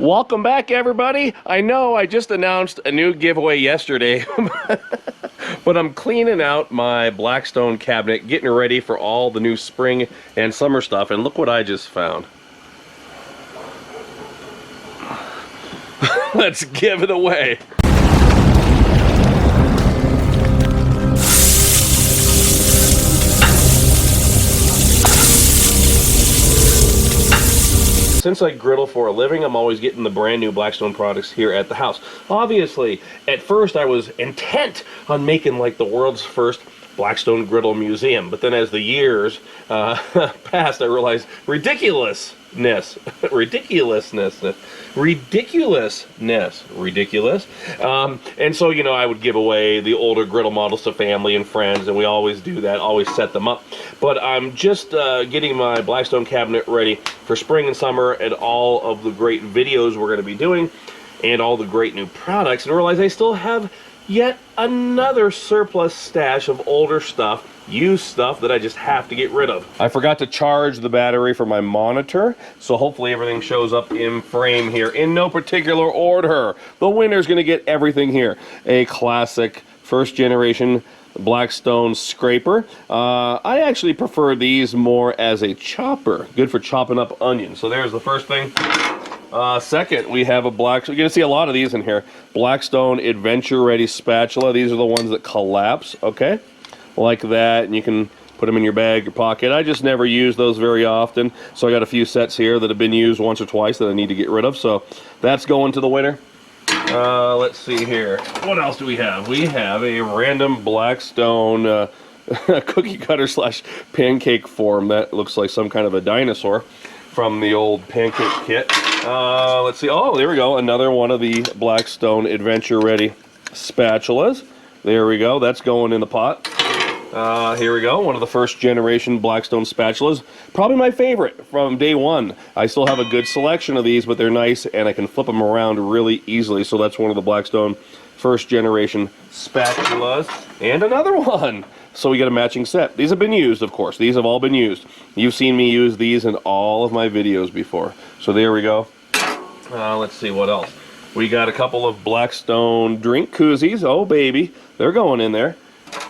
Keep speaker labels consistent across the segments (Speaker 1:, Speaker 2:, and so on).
Speaker 1: Welcome back, everybody. I know I just announced a new giveaway yesterday, but I'm cleaning out my Blackstone cabinet, getting ready for all the new spring and summer stuff, and look what I just found. Let's give it away. Since I griddle for a living, I'm always getting the brand new Blackstone products here at the house. Obviously, at first I was intent on making like the world's first Blackstone Griddle Museum, but then as the years passed, I realized ridiculous. Ridiculous. And so, you know, I would give away the older griddle models to family and friends, and we always do that, always set them up. But I'm just getting my Blackstone cabinet ready for spring and summer and all of the great videos we're going to be doing and all the great new products, and realize I still have yet another surplus stash of older stuff, used stuff that I just have to get rid of. I forgot to charge the battery for my monitor, so hopefully everything shows up in frame here in no particular order. The winner's gonna get everything here. A classic first generation Blackstone scraper. I actually prefer these more as a chopper, good for chopping up onions. So there's the first thing. Second, we have a you're going to see a lot of these in here. Blackstone Adventure Ready spatula. These are the ones that collapse, okay? Like that, and you can put them in your bag, your pocket. I just never use those very often, so I got a few sets here that have been used once or twice that I need to get rid of, so that's going to the winner. Let's see here. What else do we have? We have a random Blackstone cookie cutter / pancake form that looks like some kind of a dinosaur from the old pancake kit. Let's see. Oh, there we go. Another one of the Blackstone Adventure Ready spatulas. There we go. That's going in the pot. Here we go. One of the first generation Blackstone spatulas. Probably my favorite from day one. I still have a good selection of these, but they're nice and I can flip them around really easily. So that's one of the Blackstone first generation spatulas. And another one. So we got a matching set. These have been used, of course. These have all been used. You've seen me use these in all of my videos before. So there we go. Let's see what else. We got a couple of Blackstone drink koozies. Oh, baby. They're going in there.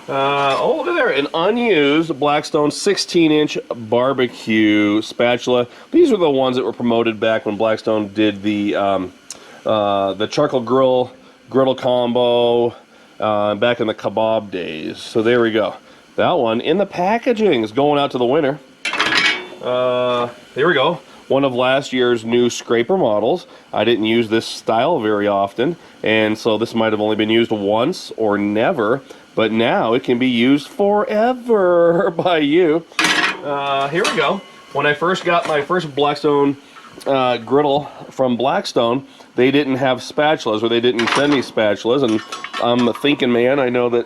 Speaker 1: Oh, look at there. An unused Blackstone 16-inch barbecue spatula. These are the ones that were promoted back when Blackstone did the charcoal griddle combo. Back in the kebab days. So there we go. That one in the packaging is going out to the winner. Here we go. One of last year's new scraper models. I didn't use this style very often, and so this might have only been used once or never, but now it can be used forever by you. Here we go. When I first got my first Blackstone griddle from Blackstone, they didn't have spatulas, or they didn't send me spatulas, and I'm a thinking man. I know that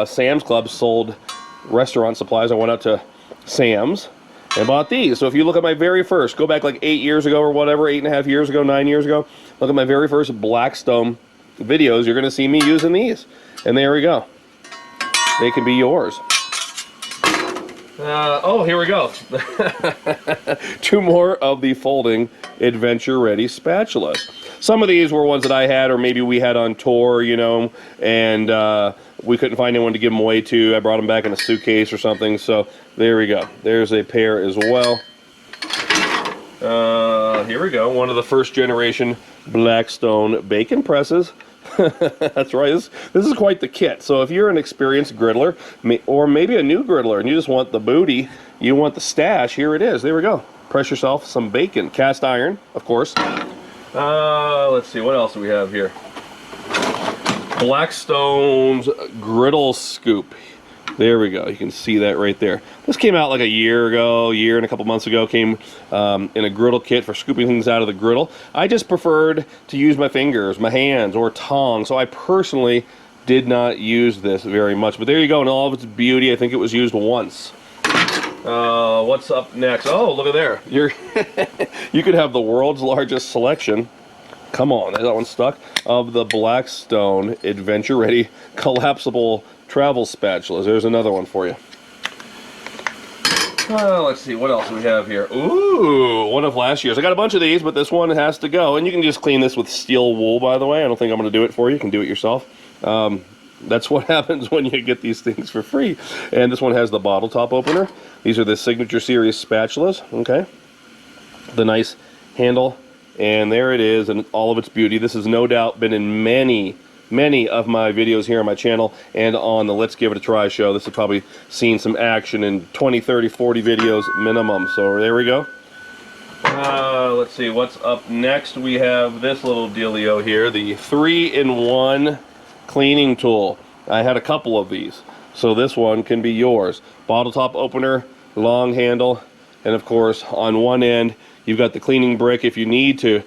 Speaker 1: Sam's Club sold restaurant supplies. I went out to Sam's and bought these. So if you look at my very first, go back like 8 years ago or whatever, 8.5 years ago, 9 years ago, look at my very first Blackstone videos, you're going to see me using these. And there we go. They can be yours. Oh, here we go. 2 more of the folding Adventure Ready spatulas. Some of these were ones that I had, or maybe we had on tour, you know, and we couldn't find anyone to give them away to. I brought them back in a suitcase or something, so there we go. There's a pair as well. Here we go. One of the first generation Blackstone bacon presses. That's right. This is quite the kit. So if you're an experienced griddler, or maybe a new griddler, and you just want the booty, you want the stash, here it is. There we go. Press yourself some bacon. Cast iron, of course. Let's see. What else do we have here? Blackstone's Griddle Scoop. There we go. You can see that right there. This came out like a year and a couple months ago. Came in a griddle kit for scooping things out of the griddle. I just preferred to use my fingers, my hands, or tongs. So I personally did not use this very much. But there you go. In all of its beauty, I think it was used once. What's up next? Oh, look at there. You could have the world's largest selection. Come on, that one's stuck. Of the Blackstone Adventure Ready collapsible travel spatulas. There's another one for you. Let's see, what else do we have here? Ooh, one of last year's. I got a bunch of these, but this one has to go. And you can just clean this with steel wool, by the way. I don't think I'm going to do it for you. You can do it yourself. That's what happens when you get these things for free. And this one has the bottle top opener. These are the Signature Series spatulas, okay? The nice handle. And there it is in all of its beauty. This has no doubt been in many of my videos here on my channel and on the Let's Give It a Try show. This has probably seen some action in 20, 30, 40 videos minimum. So there we go. Let's see, what's up next? We have this little dealio here, the 3-in-1 cleaning tool. I had a couple of these, so this one can be yours. Bottle top opener, long handle, and of course on one end you've got the cleaning brick. If you need to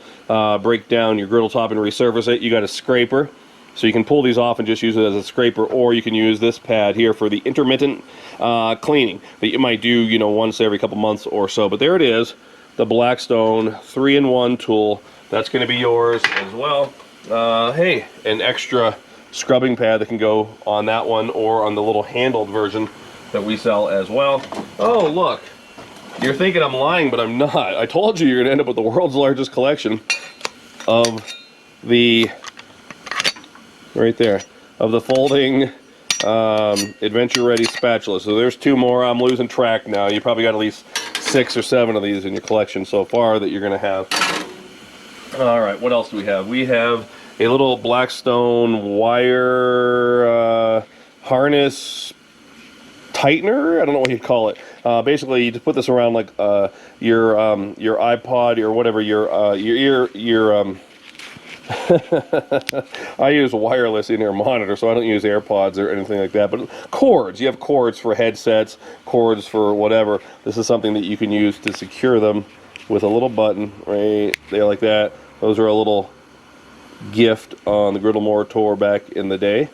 Speaker 1: break down your griddle top and resurface it, you got a scraper. So you can pull these off and just use it as a scraper, or you can use this pad here for the intermittent cleaning that you might do, you know, once every couple months or so. But there it is, the Blackstone 3-in-1 tool. That's going to be yours as well. Hey, an extra scrubbing pad that can go on that one or on the little handled version that we sell as well. Oh, look. You're thinking I'm lying, but I'm not. I told you you're going to end up with the world's largest collection of the... right there, of the folding adventure ready spatula. So there's 2 more. I'm losing track now. You probably got at least 6 or 7 of these in your collection so far that you're going to have. All right, what else do we have? We have a little Blackstone wire harness tightener. I don't know what you'd call it. Basically, you just put this around like your iPod or whatever, your I use wireless in-ear monitor, so I don't use AirPods or anything like that. But cords, you have cords for headsets, cords for whatever. This is something that you can use to secure them with a little button right there like that. Those are a little gift on the Griddle tour back in the day.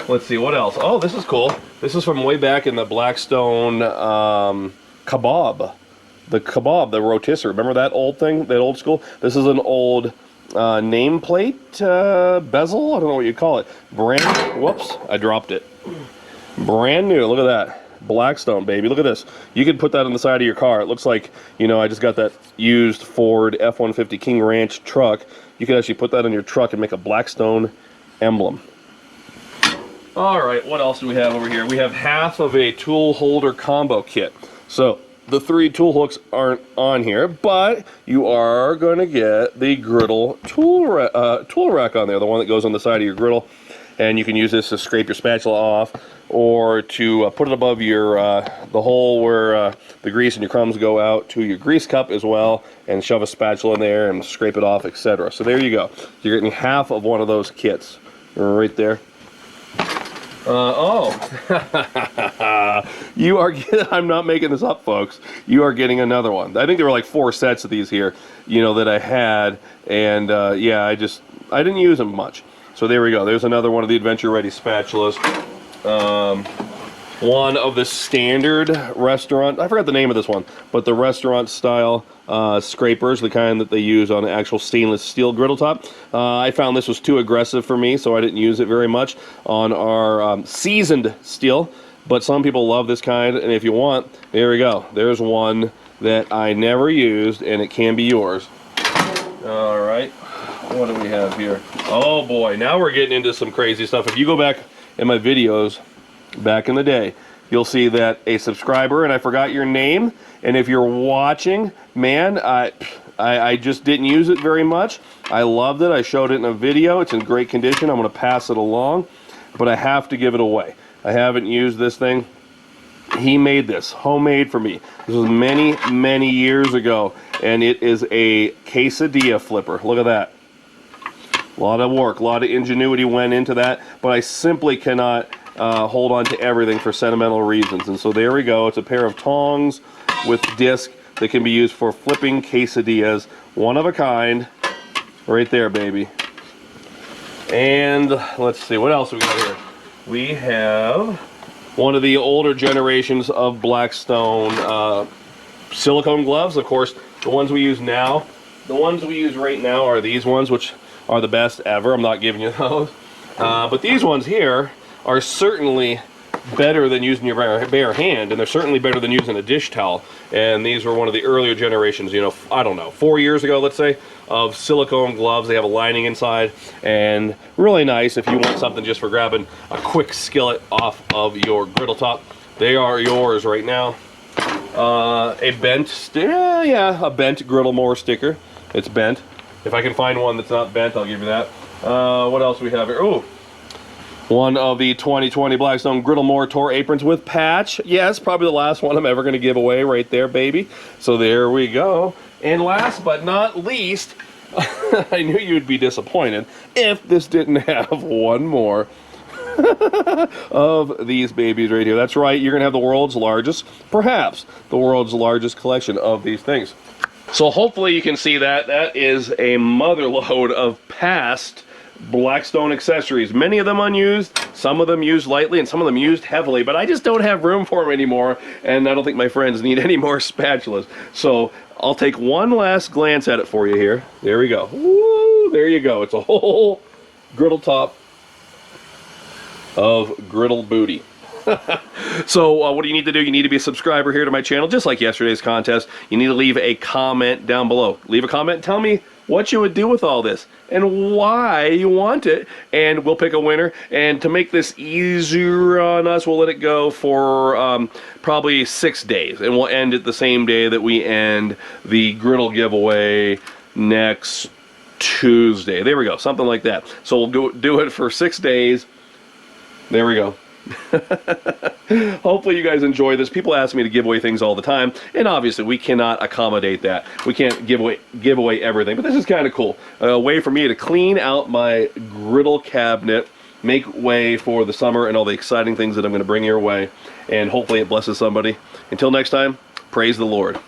Speaker 1: Let's see, what else? Oh, this is cool. This is from way back in the Blackstone kebab. The kebab, the rotisserie. Remember that old thing, that old school? This is an old nameplate bezel. I don't know what you call it. Whoops, I dropped it. Brand new. Look at that. Blackstone, baby. Look at this. You could put that on the side of your car. It looks like, you know, I just got that used Ford F-150 King Ranch truck. You could actually put that on your truck and make a Blackstone emblem. All right, what else do we have over here? We have half of a tool holder combo kit. So the 3 tool hooks aren't on here, but you are going to get the griddle tool rack on there, the one that goes on the side of your griddle. And you can use this to scrape your spatula off, or to put it above your the hole where the grease and your crumbs go out to your grease cup as well, and shove a spatula in there and scrape it off, etc. So there you go. You're getting half of one of those kits right there. You are getting, I'm not making this up, folks. You are getting another one. I think there were like 4 sets of these here, you know, that I had, and yeah, I didn't use them much. So there we go. There's another one of the Adventure Ready spatulas. One of the standard restaurant, I forgot the name of this one, but the restaurant style scrapers, the kind that they use on the actual stainless steel griddle top. I found this was too aggressive for me, so I didn't use it very much on our seasoned steel. But some people love this kind, and if you want, there we go. There's one that I never used, and it can be yours. All right. What do we have here? Oh boy, now we're getting into some crazy stuff. If you go back in my videos back in the day, you'll see that a subscriber, and I forgot your name, and if you're watching, man, I just didn't use it very much. I loved it. I showed it in a video. It's in great condition. I'm going to pass it along, but I have to give it away. I haven't used this thing. He made this, homemade for me. This was many, many years ago, and it is a quesadilla flipper. Look at that. A lot of work, a lot of ingenuity went into that, but I simply cannot hold on to everything for sentimental reasons. And so there we go. It's a pair of tongs with disc that can be used for flipping quesadillas. One of a kind. Right there, baby. And let's see, what else we got here? We have one of the older generations of Blackstone silicone gloves. Of course, the ones we use now, the ones we use right now are these ones, which are the best ever. I'm not giving you those. But these ones here are certainly better than using your bare hand, and they're certainly better than using a dish towel. And these were one of the earlier generations, you know, I don't know, 4 years ago, let's say, of silicone gloves. They have a lining inside, and really nice if you want something just for grabbing a quick skillet off of your griddle top. They are yours right now. A bent, a bent griddle more sticker. It's bent. If I can find one that's not bent, I'll give you that. What else do we have here? Oh, one of the 2020 Blackstone Griddle More Tour aprons with patch. Yes, probably the last one I'm ever going to give away right there, baby. So there we go. And last but not least, I knew you'd be disappointed if this didn't have one more of these babies right here. That's right, you're going to have the world's largest, perhaps the world's largest collection of these things. So hopefully you can see that. That is a mother load of past Blackstone accessories. Many of them unused, some of them used lightly, and some of them used heavily, but I just don't have room for them anymore, and I don't think my friends need any more spatulas. So I'll take one last glance at it for you here. There we go. Woo, there you go. It's a whole griddle top of griddle booty. So what do you need to do? You need to be a subscriber here to my channel, just like yesterday's contest. You need to leave a comment down below. Leave a comment and tell me what you would do with all this and why you want it, and we'll pick a winner. And to make this easier on us, we'll let it go for probably 6 days, and we'll end it the same day that we end the griddle giveaway next Tuesday. There we go, something like that. So we'll do it for 6 days. There we go. Hopefully you guys enjoy this. People ask me to give away things all the time, and obviously we cannot accommodate that. We can't give away everything, but this is kind of cool. A way for me to clean out my griddle cabinet, make way for the summer and all the exciting things that I'm going to bring your way, and hopefully it blesses somebody. Until next time, praise the Lord.